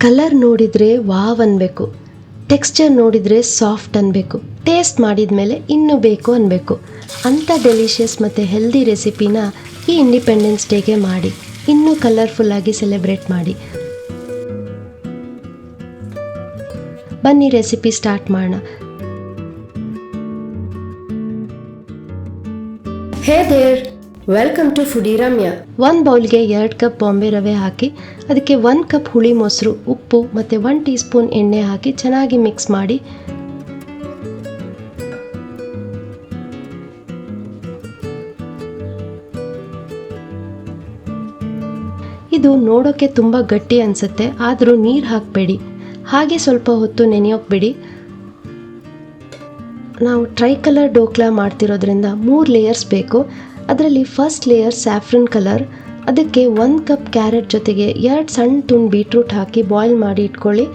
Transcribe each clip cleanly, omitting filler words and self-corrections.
Colour ನೋಡಿದರೆ wow ಅನ್ಬೇಕು, texture ನೋಡಿದರೆ ಸಾಫ್ಟ್ ಅನ್ಬೇಕು, ಟೇಸ್ಟ್ ಮಾಡಿದ ಮೇಲೆ ಇನ್ನೂ ಬೇಕು ಅನ್ಬೇಕು. ಅಂಥ ಡೆಲಿಷಿಯಸ್ ಮತ್ತು ಹೆಲ್ದಿ ರೆಸಿಪಿನ ಈ ಇಂಡಿಪೆಂಡೆನ್ಸ್ ಡೇಗೆ ಮಾಡಿ ಇನ್ನೂ ಕಲರ್ಫುಲ್ಲಾಗಿ ಸೆಲೆಬ್ರೇಟ್ ಮಾಡಿ. ಬನ್ನಿ ರೆಸಿಪಿ ಸ್ಟಾರ್ಟ್ ಮಾಡೋಣ. Hey there, welcome to foodie Ramya. 1 ಬೌಲ್ಗೆ 2 ಕಪ್ ಬಾಂಬೆ ರವೆ ಹಾಕಿ ಅದಕ್ಕೆ 1 ಕಪ್ ಹುಳಿ ಮೊಸರು, ಉಪ್ಪು ಮತ್ತು 1 ಟೀ ಸ್ಪೂನ್ ಎಣ್ಣೆ ಹಾಕಿ ಚೆನ್ನಾಗಿ ಮಿಕ್ಸ್ ಮಾಡಿ ಇದು ನೋಡೋಕ್ಕೆ ತುಂಬ ಗಟ್ಟಿ ಅನಿಸುತ್ತೆ, ಆದರೂ ನೀರು ಹಾಕಬೇಡಿ. ಹಾಗೆ ಸ್ವಲ್ಪ ಹೊತ್ತು ನೆನೆಯೋಕೆ ಬಿಡಿ. ನಾವು ಟ್ರೈ ಕಲರ್ ಡೋಕ್ಲಾ ಮಾಡ್ತಿರೋದ್ರಿಂದ 3 ಲೇಯರ್ಸ್ ಬೇಕು. ಅದರಲ್ಲಿ ಫಸ್ಟ್ ಲೇಯರ್ ಸ್ಯಾಫ್ರನ್ ಕಲರ್, ಅದಕ್ಕೆ 1 ಕಪ್ ಕ್ಯಾರೆಟ್ ಜೊತೆಗೆ 2 ಸಣ್ಣ ತುಂಡು ಬೀಟ್ರೂಟ್ ಹಾಕಿ ಬಾಯ್ಲ್ ಮಾಡಿ ಇಟ್ಕೊಳ್ಳಿ.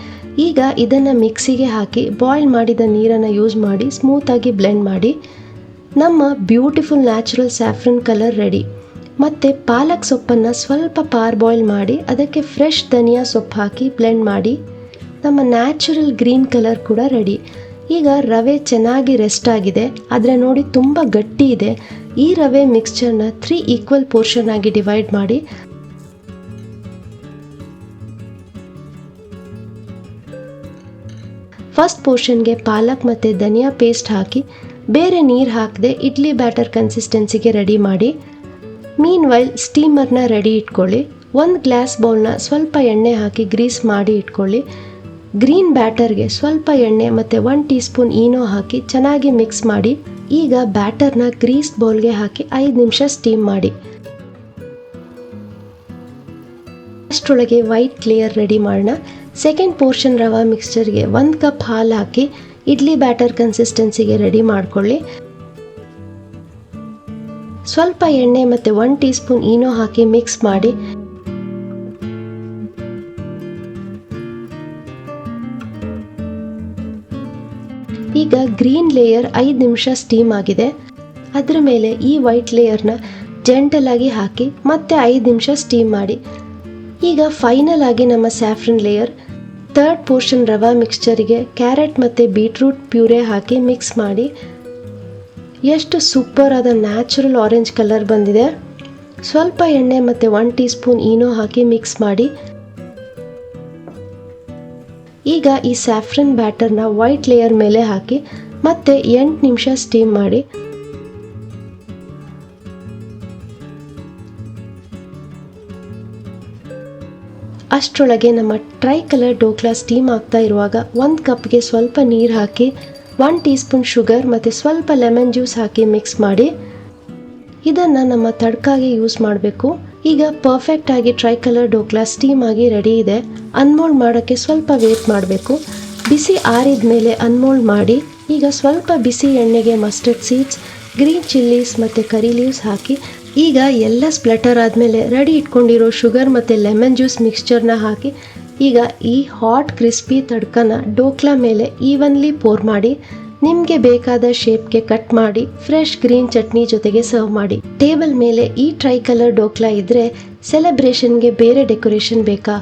ಈಗ ಇದನ್ನು ಮಿಕ್ಸಿಗೆ ಹಾಕಿ ಬಾಯ್ಲ್ ಮಾಡಿದ ನೀರನ್ನು ಯೂಸ್ ಮಾಡಿ ಸ್ಮೂತಾಗಿ ಬ್ಲೆಂಡ್ ಮಾಡಿ. ನಮ್ಮ beautiful natural saffron colour ready. ಮತ್ತು ಪಾಲಕ್ ಸೊಪ್ಪನ್ನು ಸ್ವಲ್ಪ ಪಾರ್ ಬಾಯ್ಲ್ ಮಾಡಿ ಅದಕ್ಕೆ ಫ್ರೆಶ್ ಧನಿಯಾ ಸೊಪ್ಪು ಹಾಕಿ ಬ್ಲೆಂಡ್ ಮಾಡಿ ನಮ್ಮ ನ್ಯಾಚುರಲ್ ಗ್ರೀನ್ ಕಲರ್ ಕೂಡ ರೆಡಿ. ಈಗ ರವೆ ಚೆನ್ನಾಗಿ ರೆಸ್ಟ್ ಆಗಿದೆ, ಆದರೆ ನೋಡಿ ತುಂಬ ಗಟ್ಟಿ ಇದೆ. ಈ ರವೆ ಮಿಕ್ಸ್ಚರ್ನ 3 ಈಕ್ವಲ್ ಪೋರ್ಷನ್ ಆಗಿ ಡಿವೈಡ್ ಮಾಡಿ ಫಸ್ಟ್ ಪೋರ್ಷನ್ಗೆ ಪಾಲಕ್ ಮತ್ತು ಧನಿಯಾ ಪೇಸ್ಟ್ ಹಾಕಿ ಬೇರೆ ನೀರು ಹಾಕದೆ ಇಡ್ಲಿ ಬ್ಯಾಟರ್ ಕನ್ಸಿಸ್ಟೆನ್ಸಿಗೆ ರೆಡಿ ಮಾಡಿ. ಮೀನ್ ವೈಲ್ ಸ್ಟೀಮರ್ನ ರೆಡಿ ಇಟ್ಕೊಳ್ಳಿ. 1 ಗ್ಲಾಸ್ ಬೌಲ್ನ ಸ್ವಲ್ಪ ಎಣ್ಣೆ ಹಾಕಿ ಗ್ರೀಸ್ ಮಾಡಿ ಇಟ್ಕೊಳ್ಳಿ. ಗ್ರೀನ್ ಬ್ಯಾಟರ್ಗೆ ಸ್ವಲ್ಪ ಎಣ್ಣೆ ಮತ್ತು 1 ಟೀ ಸ್ಪೂನ್ ಈನೋ ಹಾಕಿ ಚೆನ್ನಾಗಿ ಮಿಕ್ಸ್ ಮಾಡಿ. ಈಗ ಬ್ಯಾಟರ್ನ ಗ್ರೀಸ್ ಬೌಲ್ಗೆ ಹಾಕಿ 5 ನಿಮಿಷ ಸ್ಟೀಮ್ ಮಾಡಿ. ಅಷ್ಟರೊಳಗೆ ವೈಟ್ ಲೇಯರ್ ರೆಡಿ ಮಾಡೋಣ. ಸೆಕೆಂಡ್ ಪೋರ್ಷನ್ ರವಾ ಮಿಕ್ಸ್ಚರ್ಗೆ 1 ಕಪ್ ಹಾಲು ಹಾಕಿ ಇಡ್ಲಿ ಬ್ಯಾಟರ್ ಕನ್ಸಿಸ್ಟೆನ್ಸಿಗೆ ರೆಡಿ ಮಾಡ್ಕೊಳ್ಳಿ. ಸ್ವಲ್ಪ ಎಣ್ಣೆ ಮತ್ತು 1 ಟೀ ಸ್ಪೂನ್ ಈನೋ ಹಾಕಿ ಮಿಕ್ಸ್ ಮಾಡಿ. ಈಗ ಗ್ರೀನ್ ಲೇಯರ್ 5 ನಿಮಿಷ ಸ್ಟೀಮ್ ಆಗಿದೆ. ಅದರ ಮೇಲೆ ಈ ವೈಟ್ ಲೇಯರ್ನ ಜೆಂಟಲ್ ಆಗಿ ಹಾಕಿ ಮತ್ತೆ 5 ನಿಮಿಷ ಸ್ಟೀಮ್ ಮಾಡಿ. ಈಗ ಫೈನಲ್ ಆಗಿ ನಮ್ಮ ಸ್ಯಾಫ್ರನ್ ಲೇಯರ್. ಥರ್ಡ್ ಪೋರ್ಷನ್ ರವಾ ಮಿಕ್ಸ್ಚರಿಗೆ ಕ್ಯಾರೆಟ್ ಮತ್ತು ಬೀಟ್ರೂಟ್ ಪ್ಯೂರೆ ಹಾಕಿ ಮಿಕ್ಸ್ ಮಾಡಿ. ಎಷ್ಟು ಸೂಪರ್ ಆದ ನ್ಯಾಚುರಲ್ ಆರೆಂಜ್ ಕಲರ್ ಬಂದಿದೆ. ಸ್ವಲ್ಪ ಎಣ್ಣೆ ಮತ್ತು 1 ಟೀ ಸ್ಪೂನ್ ಈನೋ ಹಾಕಿ ಮಿಕ್ಸ್ ಮಾಡಿ. ಈಗ ಈ ಸ್ಯಾಫ್ರನ್ ಬ್ಯಾಟರ್ನ ವೈಟ್ ಲೇಯರ್ ಮೇಲೆ ಹಾಕಿ ಮತ್ತೆ 8 ನಿಮಿಷ ಸ್ಟೀಮ್ ಮಾಡಿ. ಅಷ್ಟರೊಳಗೆ ನಮ್ಮ ಟ್ರೈ ಕಲರ್ ಡೋಕ್ಲಾ ಸ್ಟೀಮ್ ಆಗ್ತಾ ಇರುವಾಗ 1 ಕಪ್ಗೆ ಸ್ವಲ್ಪ ನೀರು ಹಾಕಿ 1 ಟೀ ಸ್ಪೂನ್ ಶುಗರ್ ಮತ್ತು ಸ್ವಲ್ಪ ಲೆಮನ್ ಜ್ಯೂಸ್ ಹಾಕಿ ಮಿಕ್ಸ್ ಮಾಡಿ. ಇದನ್ನು ನಮ್ಮ ತಡ್ಕಾಗೆ ಯೂಸ್ ಮಾಡಬೇಕು. ಈಗ ಪರ್ಫೆಕ್ಟ್ ಆಗಿ ಟ್ರೈ ಕಲರ್ ಡೋಕ್ಲಾ ಸ್ಟೀಮ್ ಆಗಿ ರೆಡಿ ಇದೆ. ಅನ್ಮೋಲ್ಡ್ ಮಾಡೋಕ್ಕೆ ಸ್ವಲ್ಪ ವೇಟ್ ಮಾಡಬೇಕು. ಬಿಸಿ ಆರಿದ ಮೇಲೆ ಅನ್ಮೋಲ್ಡ್ ಮಾಡಿ. ಈಗ ಸ್ವಲ್ಪ ಬಿಸಿ ಎಣ್ಣೆಗೆ ಮಸ್ಟರ್ಡ್ ಸೀಡ್ಸ್, ಗ್ರೀನ್ ಚಿಲ್ಲೀಸ್ ಮತ್ತು ಕರಿ ಲೀವ್ಸ್ ಹಾಕಿ ಈಗ ಎಲ್ಲ ಸ್ಪ್ಲಟರ್ ಆದಮೇಲೆ ರೆಡಿ ಇಟ್ಕೊಂಡಿರೋ ಶುಗರ್ ಮತ್ತು ಲೆಮನ್ ಜ್ಯೂಸ್ ಮಿಕ್ಸ್ಚರ್ನ ಹಾಕಿ ಈಗ ಈ ಹಾಟ್ ಕ್ರಿಸ್ಪಿ ತಡ್ಕನ ಡೋಕ್ಲಾ ಮೇಲೆ ಈವನ್ಲಿ ಪೋರ್ ಮಾಡಿ. ನಿಮಗೆ ಬೇಕಾದ ಶೇಪ್ಗೆ ಕಟ್ ಮಾಡಿ ಫ್ರೆಶ್ ಗ್ರೀನ್ ಚಟ್ನಿ ಜೊತೆಗೆ ಸರ್ವ್ ಮಾಡಿ. ಟೇಬಲ್ ಮೇಲೆ ಈ ಟ್ರೈ ಕಲರ್ ಡೋಕ್ಲಾ ಇದ್ದರೆ ಸೆಲೆಬ್ರೇಷನ್ಗೆ ಬೇರೆ ಡೆಕೋರೇಷನ್ ಬೇಕಾ?